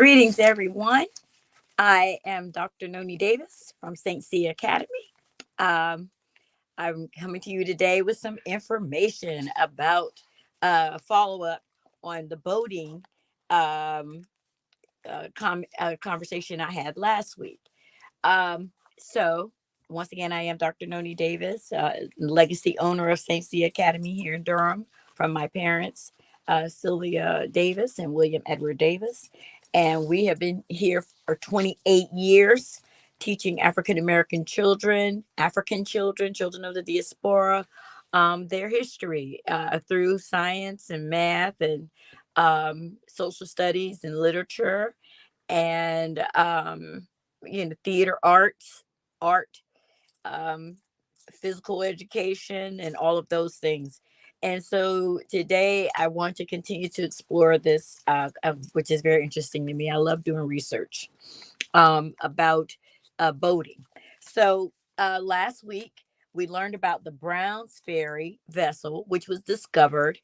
Greetings, everyone. I am Dr. Noni Davis from St. C Academy. Um, I'm coming to you today with some information about follow up on the boating um, conversation I had last week. So, once again, I am Dr. Noni Davis, legacy owner of St. C Academy here in Durham, from my parents, Sylvia Davis and William Edward Davis. And we have been here for 28 years teaching African American children, African children, children of the diaspora, their history through science and math and social studies and literature and theater arts, art, um, physical education, and all of those things. And so today I want to continue to explore this, which is very interesting to me. I love doing research about boating. So last week we learned about the Browns Ferry vessel, which was discovered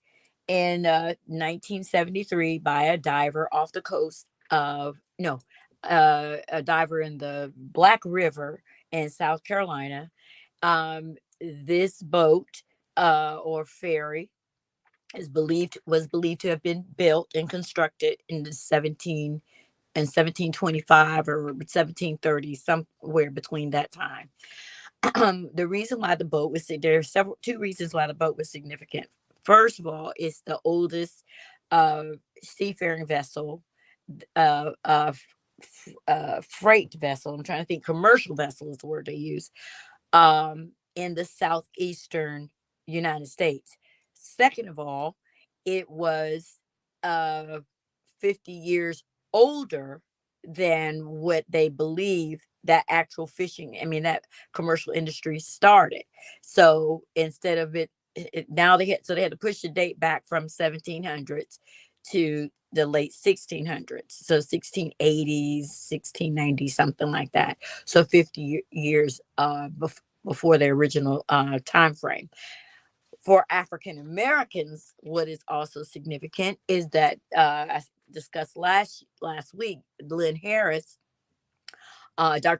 in 1973 by a diver off the coast of no, a diver in the Black River in South Carolina. This boat or ferry was believed to have been built and constructed in the 1725 or 1730, somewhere between that time. The reason why the boat was there are two reasons why the boat was significant. First of all, it's the oldest uh, seafaring vessel, uh, uh, freight vessel. I'm trying to think. Commercial vessel is the word they use in the southeastern United States. Second of all, it was uh, 50 years older than what they believe that actual fishing, I mean, that commercial industry started. So instead of now they had to push the date back from 1700s to the late 1600s. So 1680s, 1690s, something like that. So 50 years before the original time frame. For African Americans, what is also significant is that I discussed last week, Dr.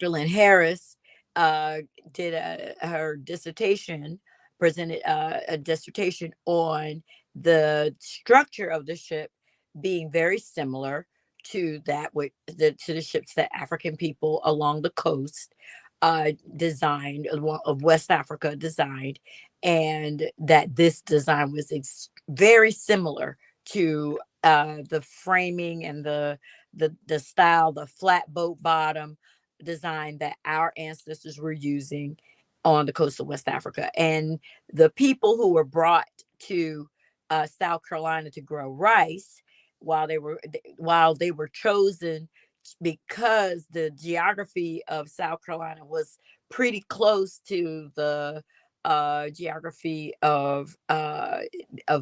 Lynn Harris uh, did her dissertation, presented a dissertation on the structure of the ship being very similar to to the ships that African people along the coast designed, of West Africa designed, and that this design was very similar to the framing and the style, the flat boat bottom design that our ancestors were using on the coast of West Africa. And the people who were brought to South Carolina to grow rice, while they were chosen because the geography of South Carolina was pretty close to the geography of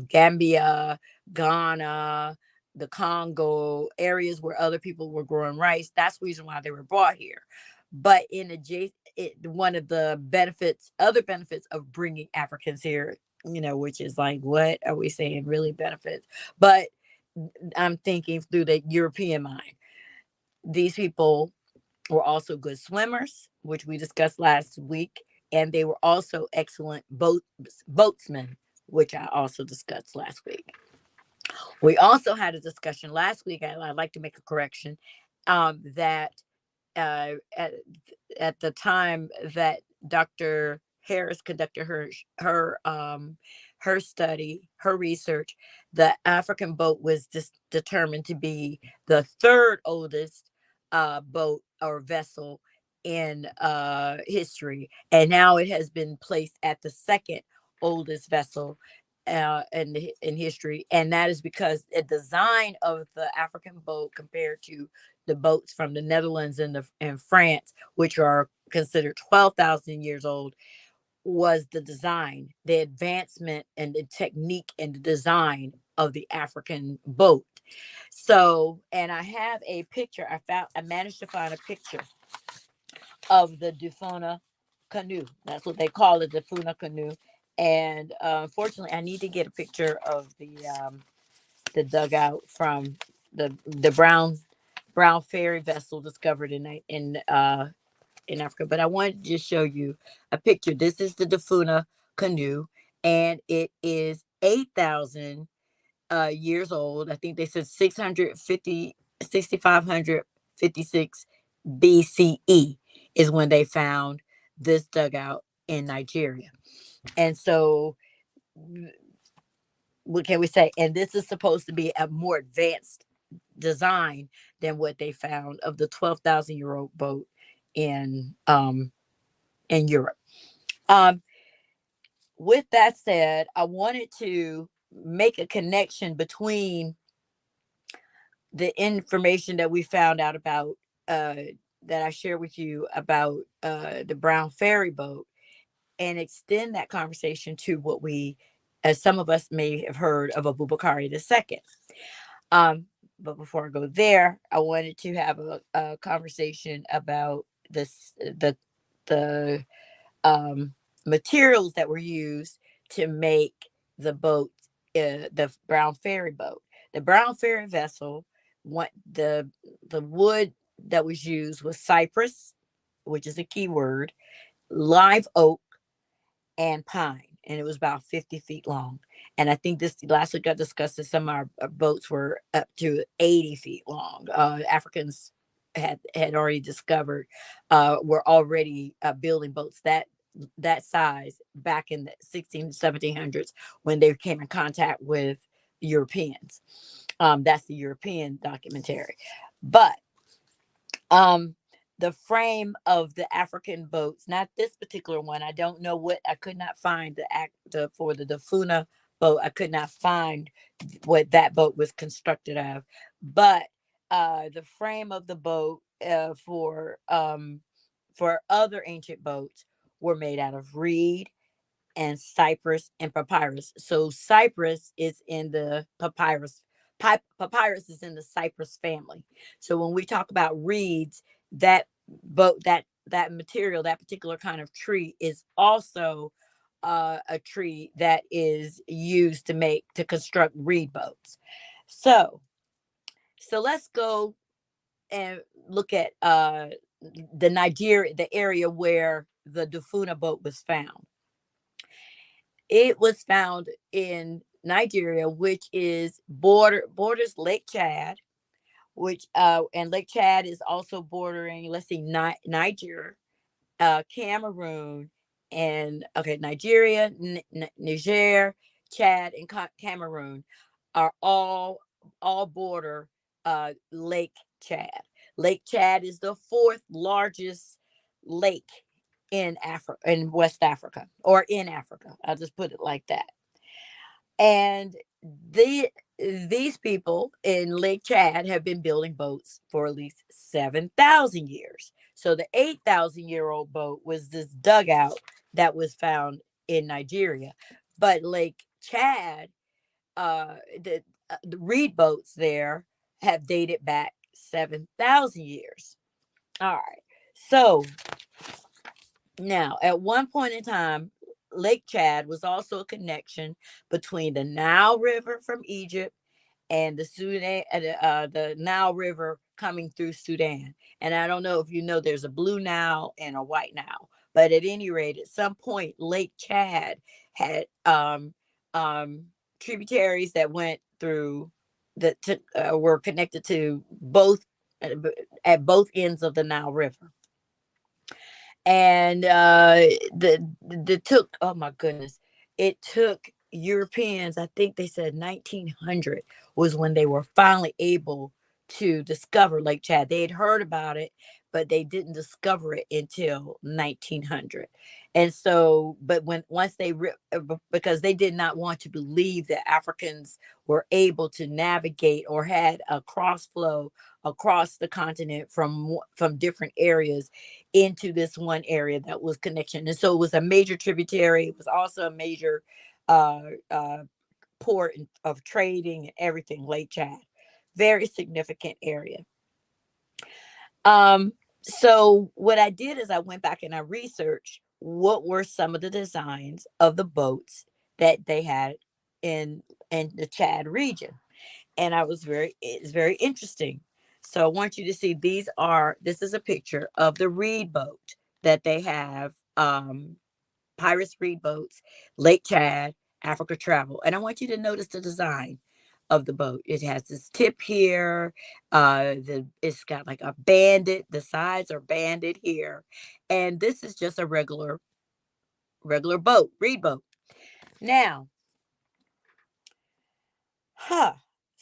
Gambia, Ghana, the Congo, areas where other people were growing rice. That's the reason why they were brought here. But one of the other benefits of bringing Africans here, which is like, what are we saying really benefits? But I'm thinking through the European mind. These people were also good swimmers, which we discussed last week, and they were also excellent boatsmen, which I also discussed last week. We also had a discussion last week. I'd like to make a correction that uh, at, at the time that Dr. Harris conducted her study, her research, the African boat was determined to be the third oldest boat or vessel in history, and now it has been placed at the second oldest vessel in history, and that is because the design of the African boat compared to the boats from the Netherlands and France, which are considered 12,000 years old, was the design, the advancement and the technique and the design of the African boat. So, and I have a picture. I managed to find a picture of the Dufona canoe. That's what they call it, the Dufona canoe. And unfortunately, I need to get a picture of the dugout from the Brown brown fairy vessel discovered in Africa. But I wanted to just show you a picture. This is the Dafuna canoe, and it is 8,000 years old. I think they said 656 BCE is when they found this dugout in Nigeria. And so, what can we say? And this is supposed to be a more advanced design than what they found of the 12,000-year-old boat in Europe. Um, with that said, I wanted to make a connection between the information that we found out about, uh, that I shared with you about the brown ferry boat, and extend that conversation to what we, as some of us may have heard of Abubakar II. Um, but before I go there, I wanted to have a conversation about the um, materials that were used to make the boat, the brown ferry boat. The brown ferry vessel, what the wood that was used was cypress, which is a key word, live oak, and pine, and it was about 50 feet long. And I think this last week I discussed that some of our boats were up to 80 feet long. Africans had already discovered, were already building boats that size back in the 1700s when they came in contact with Europeans. That's the European documentary. But um the frame of the African boats, not this particular one. I don't know what, I could not find the for the Dafuna boat. I could not find what that boat was constructed of. But the frame of the boat, for other ancient boats, were made out of reed and cypress and papyrus. So cypress is in the papyrus. Papyrus is in the cypress family. So when we talk about reeds, that that material, that particular kind of tree, is also a tree that is used to construct reed boats. So let's go and look at the area where the Dafuna boat was found. It was found in Nigeria, which is borders Lake Chad, which and Lake Chad is also bordering, let's see, Niger, Cameroon, and okay, Nigeria, Niger, Chad, and Cameroon are all border Lake Chad. Lake Chad is the fourth largest lake in Africa, in West Africa, or in Africa. I'll just put it like that. And the these people in Lake Chad have been building boats for at least 7,000 years. So the 8,000-year-old boat was this dugout that was found in Nigeria. But Lake Chad, the reed boats there have dated back 7,000 years. All right. So now, at one point in time, Lake Chad was also a connection between the Nile River from Egypt and the Nile River coming through Sudan. And I don't know if you know, there's a blue Nile and a white Nile, but at any rate, at some point, Lake Chad had tributaries that went through were connected to both, at both ends of the Nile River. And the took, oh my goodness, it took Europeans, I think they said 1900 was when they were finally able to discover Lake Chad. They had heard about it, but they didn't discover it until 1900. And so, but when once because they did not want to believe that Africans were able to navigate or had a cross flow across the continent from different areas into this one area that was connection. And so it was a major tributary. It was also a major uh, uh, port of trading and everything. Lake Chad, very significant area. So what I did is I went back and I researched what were some of the designs of the boats that they had in the Chad region, and it's very interesting. So I want you to see, this is a picture of the reed boat that they have, Pirates Reed boats, Lake Chad, Africa travel. And I want you to notice the design of the boat. It has this tip here. It's got like a banded, the sides are banded here. And this is just a regular boat, reed boat. Now, huh.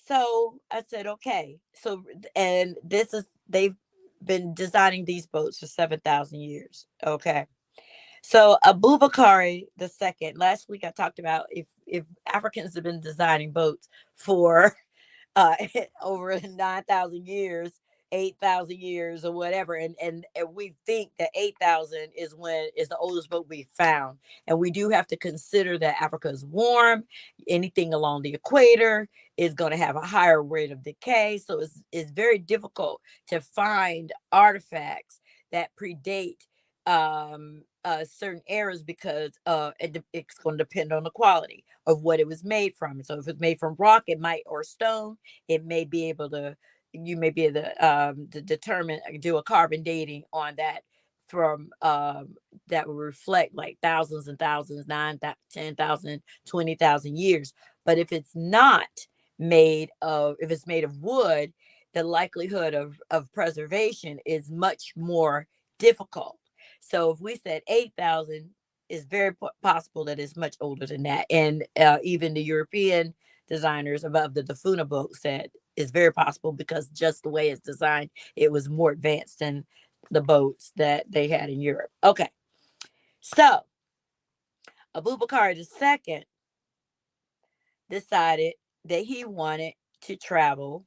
So I said, okay. So, and they've been designing these boats for 7,000 years. Okay. So Abubakari the second. Last week I talked about if Africans have been designing boats for uh over 9,000 years, 8,000 years or whatever, and we think that 8,000 is the oldest boat we found. And we do have to consider that Africa is warm. Anything along the equator is going to have a higher rate of decay, so it's very difficult to find artifacts that predate certain eras, because it's going to depend on the quality of what it was made from. So if it's made from rock, it might, or stone, it may be able to, you may be able to determine, do a carbon dating on that, from that will reflect like thousands and thousands, 10,000, 20,000 years. But if it's not if it's made of wood, the likelihood of preservation is much more difficult. So if we said 8,000, it's very possible that it's much older than that. And even the European designers above the Dafuna boat said it's very possible, because just the way it's designed, it was more advanced than the boats that they had in Europe. Okay. So Abubakar II decided that he wanted to travel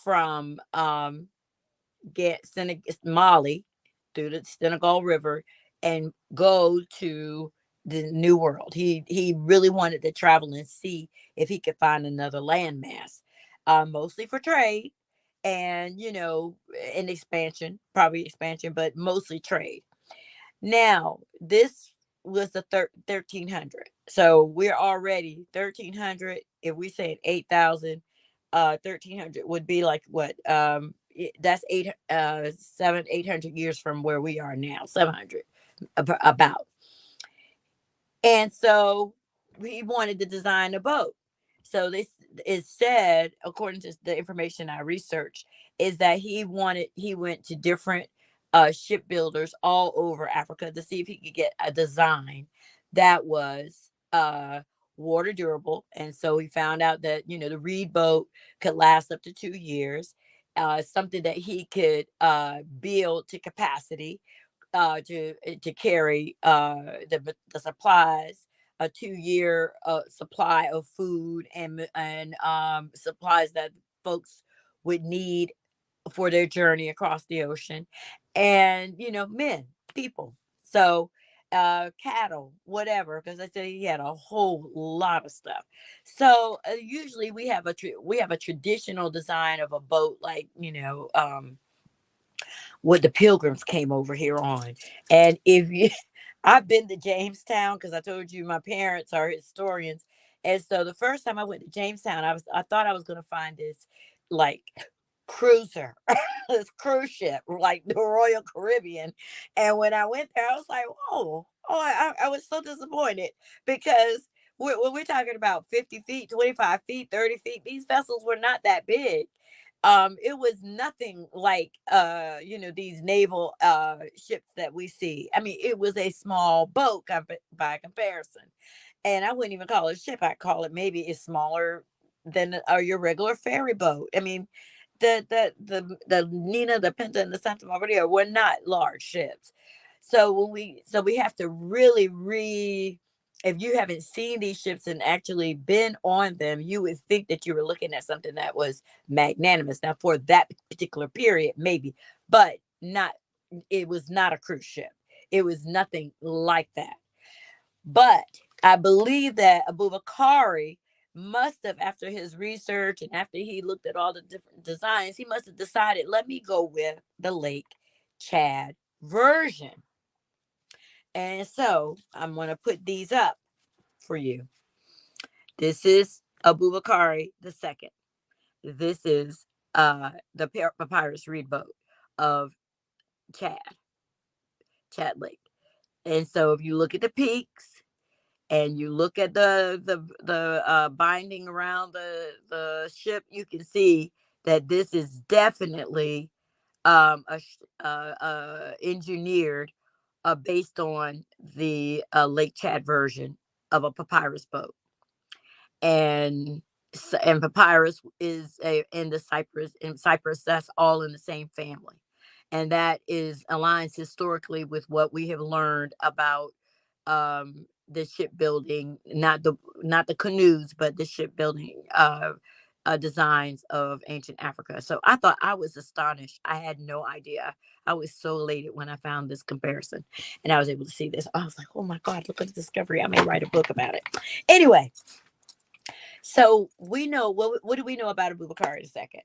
from get Mali through the Senegal River and go to the New World. He really wanted to travel and see if he could find another landmass, mostly for trade, and an expansion, probably expansion, but mostly trade. Now, this was the 1300. So we're already 1300. If we said 8,000, 1300 would be like what? That's 800 years from where we are now, 700 about. And so we wanted to design a boat. So this is said, according to the information I researched, is that he went to different shipbuilders all over Africa to see if he could get a design that was water durable. And so he found out that, the reed boat could last up to 2 years, something that he could build to capacity, to carry the supplies, a 2 year supply of food, and supplies that folks would need for their journey across the ocean, and people. So cattle, whatever, because I said he had a whole lot of stuff. So usually we have a traditional design of a boat, like what the pilgrims came over here on. And if you I've been to Jamestown, because I told you my parents are historians. And so the first time I went to Jamestown, I thought I was gonna find this like cruiser, this cruise ship like the Royal Caribbean. And when I went there, I was like, I was so disappointed, because when we're talking about 50 feet, 25 feet, 30 feet, these vessels were not that big. It was nothing like these naval ships that we see. I mean, it was a small boat by comparison. And I wouldn't even call it a ship. I call it, maybe it's smaller than your regular ferry boat. I mean, the Nina, the Pinta, and the Santa Maria were not large ships. So we have to really if you haven't seen these ships and actually been on them, you would think that you were looking at something that was magnanimous. Now, for that particular period, maybe, but not. It was not a cruise ship. It was nothing like that. But I believe that Abubakari must have, after his research and after he looked at all the different designs, he must have decided, let me go with the Lake Chad version. And so I'm going to put these up for you. This is Abubakari II. This is the papyrus reed boat of Chad, Chad Lake. And so if you look at the peaks and you look at the binding around the ship, you can see that this is definitely engineered based on the Lake Chad version of a papyrus boat. And and papyrus is a in the Cyprus, in Cyprus, that's all in the same family. And that is aligns historically with what we have learned about the shipbuilding, not the canoes, but the shipbuilding designs of ancient Africa. So I thought, I was astonished. I had no idea. I was so elated when I found this comparison and I was able to see this. I was like, oh my God, look at the discovery. I may write a book about it. Anyway, so we know what do we know about Abubakar in a second?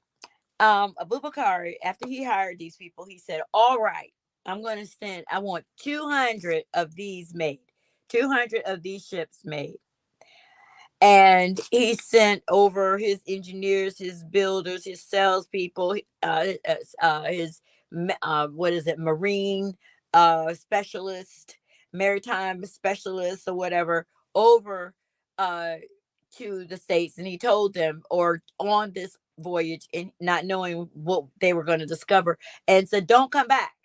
Abubakar, after he hired these people, he said, all right, I want 200 of these made, 200 of these ships made. And he sent over his engineers, his builders, his salespeople, his what is it, marine specialist, maritime specialist, or whatever, over uh, to the States. And he told them, or on this voyage, and not knowing what they were going to discover, and said, "Don't come back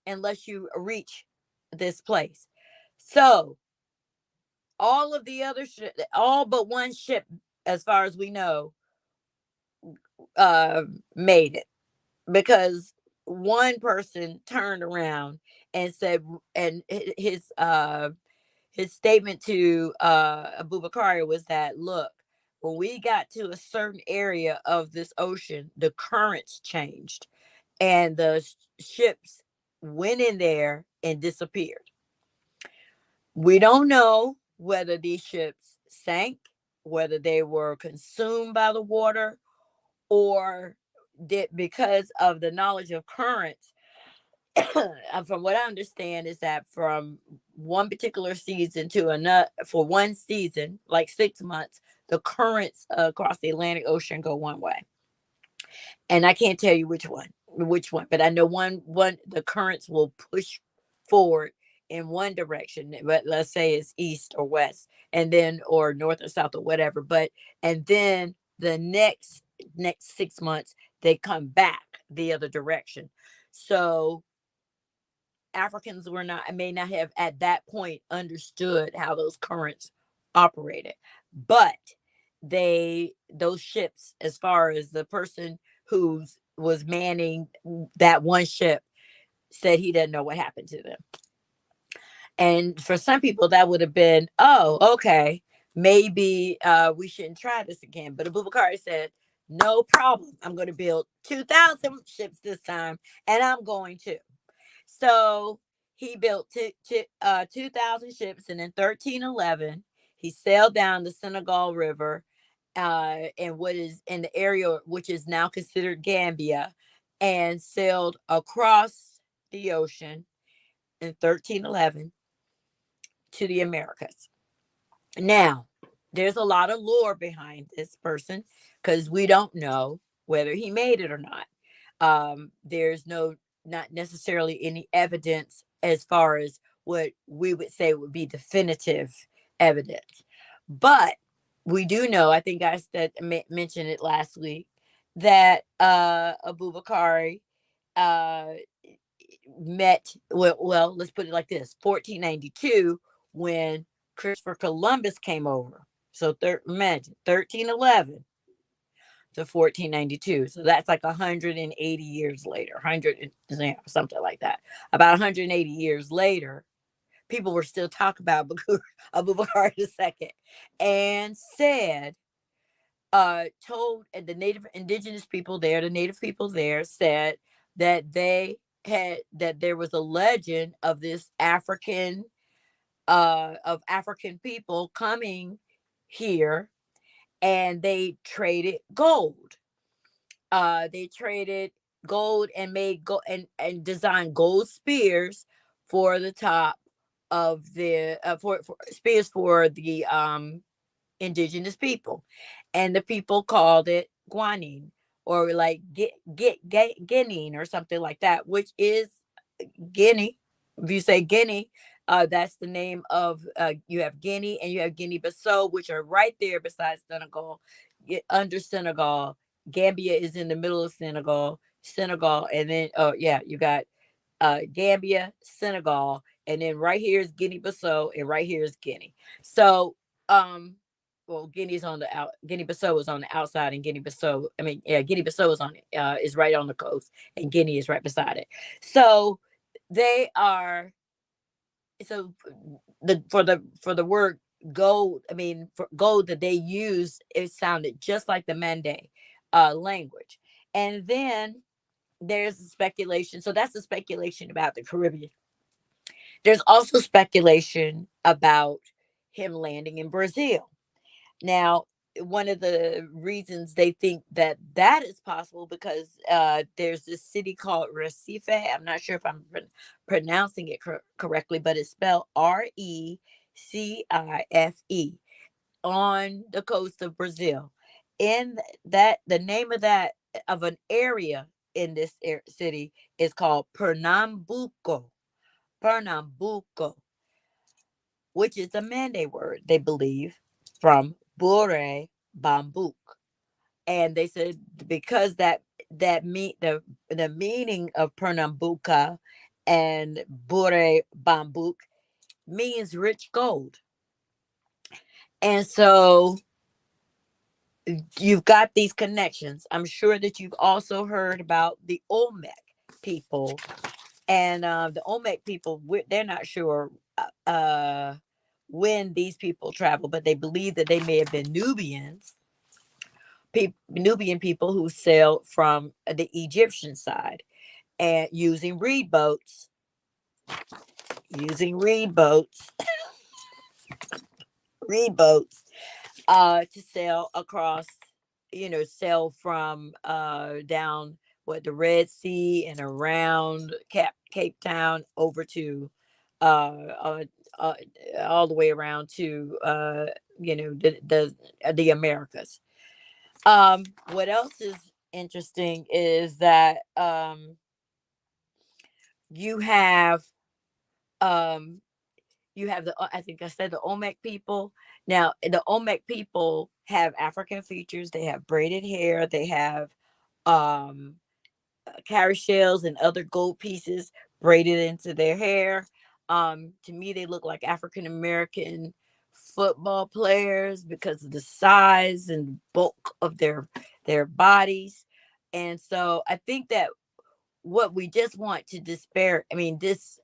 unless you reach this place." So all of the other all but one ship, as far as we know, uh made it, because one person turned around and said, and his statement to Abubakar was that, look, when we got to a certain area of this ocean, the currents changed and the ships went in there and disappeared. We don't know whether these ships sank, whether they were consumed by the water, or did, because of the knowledge of currents. From what I understand, is that from one particular season to another, for one season, like 6 months, the currents across the Atlantic Ocean go one way, and I can't tell you which one, but I know one the currents will push forward in one direction, but let's say it's east or west, and then, or north or south or whatever, but and then the next 6 months they come back the other direction. So Africans were not may not have at that point understood how those currents operated, but those ships, as far as the person who was manning that one ship, said he didn't know what happened to them. And for some people that would have been, oh, okay, maybe we shouldn't try this again. But Abubakar said, no problem, I'm going to build 2,000 ships this time, and I'm going to. So he built 2,000 ships, and in 1311, he sailed down the Senegal River, in what is in the area which is now considered Gambia, and sailed across the ocean in 1311 to the Americas. Now, there's a lot of lore behind this person because we don't know whether he made it or not. There's not necessarily any evidence as far as what we would say would be definitive evidence. But we do know, I think I mentioned it last week, that Abubakar uh, met, well, let's put it like this: 1492, when Christopher Columbus came over. So imagine 1311 to 1492. So that's like 180 years later, 100, something like that. About 180 years later, people were still talking about Abubakar II, and said, told the native people there said that that there was a legend of this of African people coming here, and they traded gold. They traded gold and made gold and designed gold spears for the top of the for spears for the indigenous people, and the people called it guanine, or like Guinea or something like that, which is Guinea. If you say Guinea, that's the name of, you have Guinea and you have Guinea-Bissau, which are right there beside Senegal. Under Senegal, Gambia is in the middle of Senegal, and then, oh yeah, you got Gambia, Senegal, and then right here is Guinea-Bissau, and right here is Guinea. So, um, well, Guinea-Bissau is on the outside, and Guinea-Bissau, I mean, yeah, Guinea-Bissau is right on the coast, and Guinea is right beside it. So they are, so the word gold, I mean, for gold that they used, it sounded just like the Mande language. And then there's speculation. So that's the speculation about the Caribbean. There's also speculation about him landing in Brazil. Now, one of the reasons they think that that is possible, because there's this city called Recife. I'm not sure if I'm pronouncing it correctly, but it's spelled Recife, on the coast of Brazil. In that, the name of that, of an area in this city, is called Pernambuco. Pernambuco, which is a Mande word, they believe, from Bure Bambuk. And they said because the meaning of Pernambuca and Bure Bambuk means rich gold. And so you've got these connections. I'm sure that you've also heard about the Olmec people. And the Olmec people, they're not sure when these people travel, but they believe that they may have been Nubian people who sailed from the Egyptian side, and using reed boats, to sail across, sail from down what the Red Sea and around Cape Town over to uh, uh, uh all the way around to the Americas. What else is interesting is that you have um the, I think I said, the Olmec people. Now, the Olmec people have African features. They have braided hair. They have um cowrie shells and other gold pieces braided into their hair. To me, they look like African American football players because of the size and bulk of their bodies. And so I think that what we just want to despair, I mean, this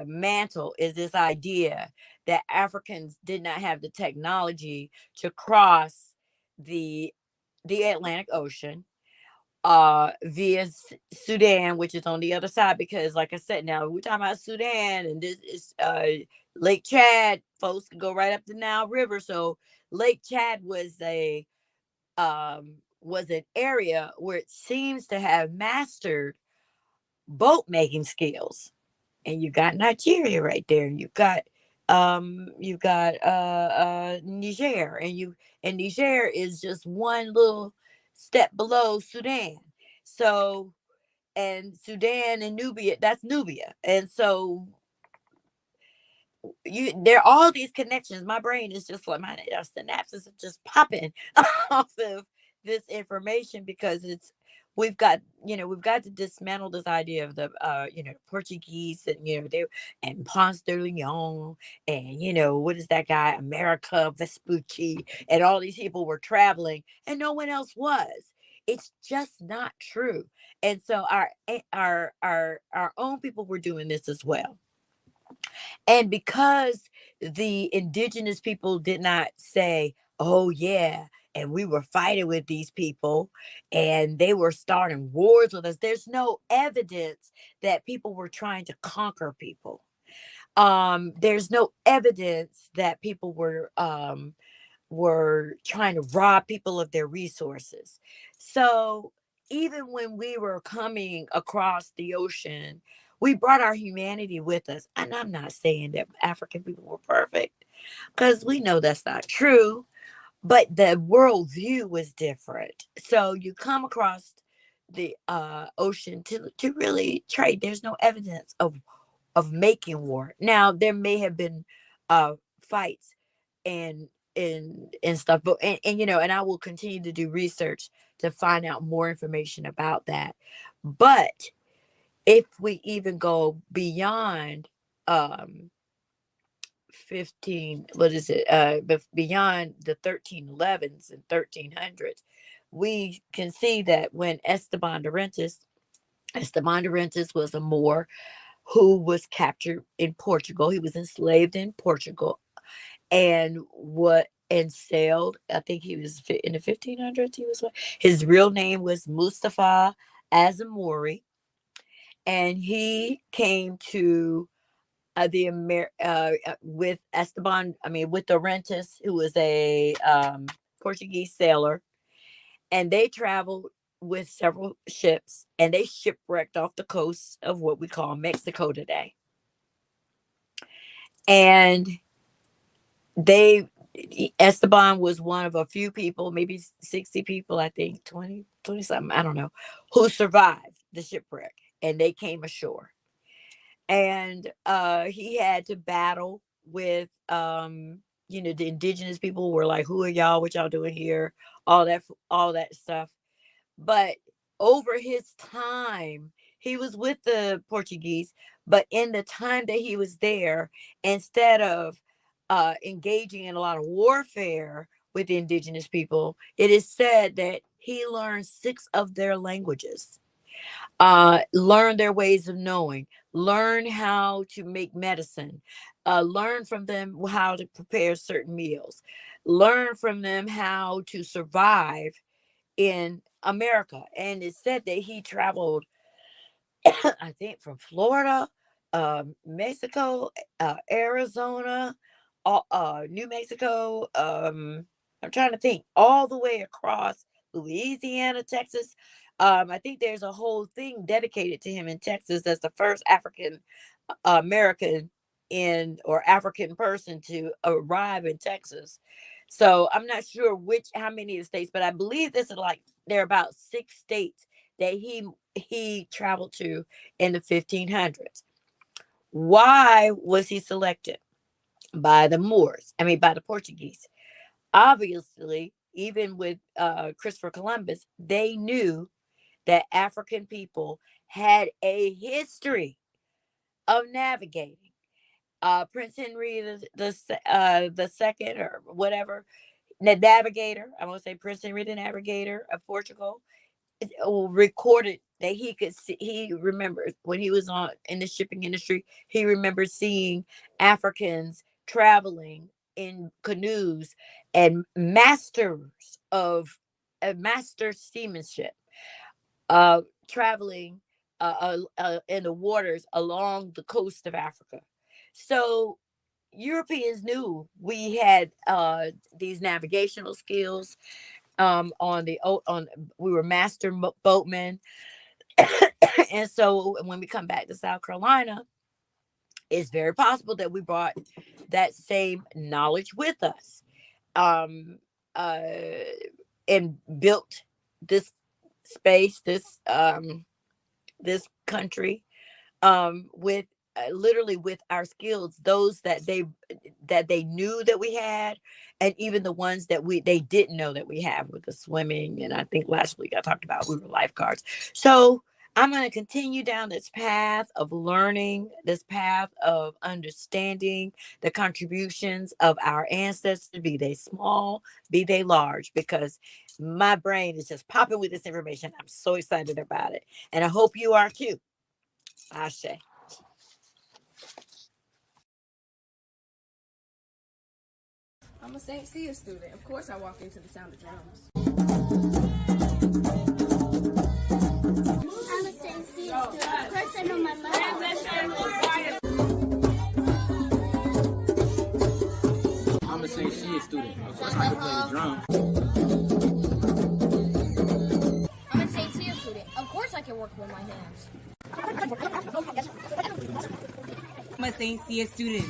mantle is this idea that Africans did not have the technology to cross the Atlantic Ocean via Sudan, which is on the other side. Because, like I said, now we're talking about Sudan, and this is Lake Chad. Folks can go right up the Nile River. So Lake Chad was an area where it seems to have mastered boat making skills. And you got Nigeria right there. You got Niger, and Niger is just one little step below Sudan. So, and Sudan and Nubia, that's Nubia. And so there are all these connections. My brain is just like, my synapses are just popping off of this information, because we've got to dismantle this idea of the Portuguese, and they, and Ponce de Leon, and what is that guy, America Vespucci, and all these people were traveling and no one else was. It's just not true. And so our own people were doing this as well. And because the indigenous people did not say, oh, yeah, and we were fighting with these people and they were starting wars with us, there's no evidence that people were trying to conquer people. There's no evidence that people were trying to rob people of their resources. So even when we were coming across the ocean, we brought our humanity with us. And I'm not saying that African people were perfect, because we know that's not true, but the worldview was different. So you come across the ocean to really trade. There's no evidence of making war. Now there may have been fights and and stuff, but and and I will continue to do research to find out more information about that. But if we even go beyond um 15, what is it, beyond the 1311s and 1300s, we can see that when Esteban de Rentis was a Moor who was captured in Portugal. He was enslaved in Portugal and what and sailed. I think he was in the 1500s. His real name was Mustafa Azamori, and he came to with Esteban. I mean, with the Rentis, who was a Portuguese sailor, and they traveled with several ships, and they shipwrecked off the coast of what we call Mexico today. And they Esteban was one of a few people, maybe 60 people, I think, 20 something, I don't know, who survived the shipwreck, and they came ashore. And he had to battle with the indigenous people were like, who are y'all, what y'all doing here, all that stuff. But over his time, he was with the Portuguese, but in the time that he was there, instead of engaging in a lot of warfare with the indigenous people, it is said that he learned 6 of their languages, learn their ways of knowing, learn how to make medicine, learn from them how to prepare certain meals, learn from them how to survive in America. And it said that he traveled, I think, from Florida, Mexico, Arizona, New Mexico. I'm trying to think, all the way across Louisiana, Texas. I think there's a whole thing dedicated to him in Texas as the first African American or African person to arrive in Texas. So I'm not sure how many of the states, but I believe this is like there are about 6 states that he traveled to in the 1500s. Why was he selected by the Moors? I mean, by the Portuguese. Obviously, even with Christopher Columbus, they knew that African people had a history of navigating. Prince Henry the second, or whatever, the navigator. I'm gonna say Prince Henry the Navigator of Portugal recorded that he could see. He remembers when he was on in the shipping industry. He remembers seeing Africans traveling in canoes and masters of a master seamanship, traveling in the waters along the coast of Africa. So Europeans knew we had these navigational skills. On we were master boatmen, and so when we come back to South Carolina, it's very possible that we brought that same knowledge with us, um, uh, and built this space, this country, with literally with our skills, those that they knew that we had, and even the ones that they didn't know that we have, with the swimming. And I think last week I talked about we were lifeguards. So I'm going to continue down this path of learning, this path of understanding the contributions of our ancestors, be they small, be they large, because my brain is just popping with this information. I'm so excited about it, and I hope you are too. Ashe. I'm a St. Cia student. Of course I walk into the sound of drums. I'm a St. Cia student. Of course I know my mother. I'm a St. Cia student. Of course I can play the drum. I'm a St. Cia student. Of course I can work with my hands. I'm a St. Cia student.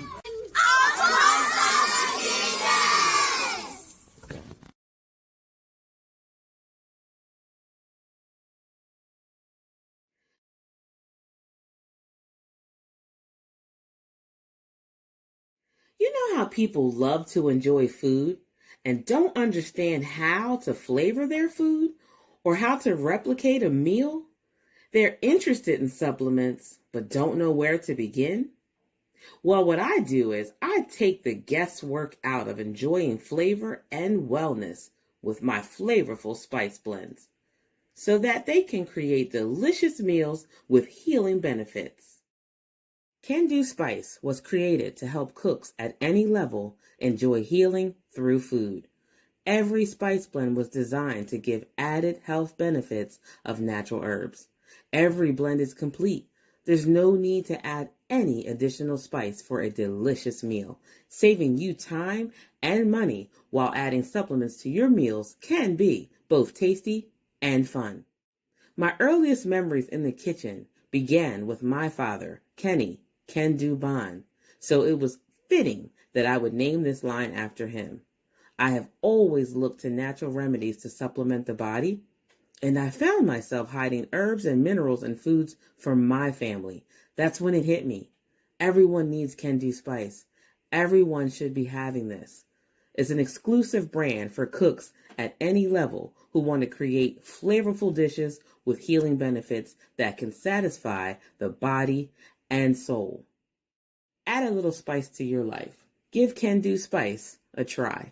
You know how people love to enjoy food and don't understand how to flavor their food or how to replicate a meal? They're interested in supplements but don't know where to begin? Well, what I do is I take the guesswork out of enjoying flavor and wellness with my flavorful spice blends so that they can create delicious meals with healing benefits. Can Do Spice was created to help cooks at any level enjoy healing through food. Every spice blend was designed to give added health benefits of natural herbs. Every blend is complete. There's no need to add any additional spice for a delicious meal. Saving you time and money while adding supplements to your meals can be both tasty and fun. My earliest memories in the kitchen began with my father, Kenny Can Do Bond, so it was fitting that I would name this line after him. I have always looked to natural remedies to supplement the body, and I found myself hiding herbs and minerals in foods for my family. That's when it hit me. Everyone needs Can Do Spice. Everyone should be having this. It's an exclusive brand for cooks at any level who want to create flavorful dishes with healing benefits that can satisfy the body and soul. Add a little spice to your life. Give Can Do Spice a try.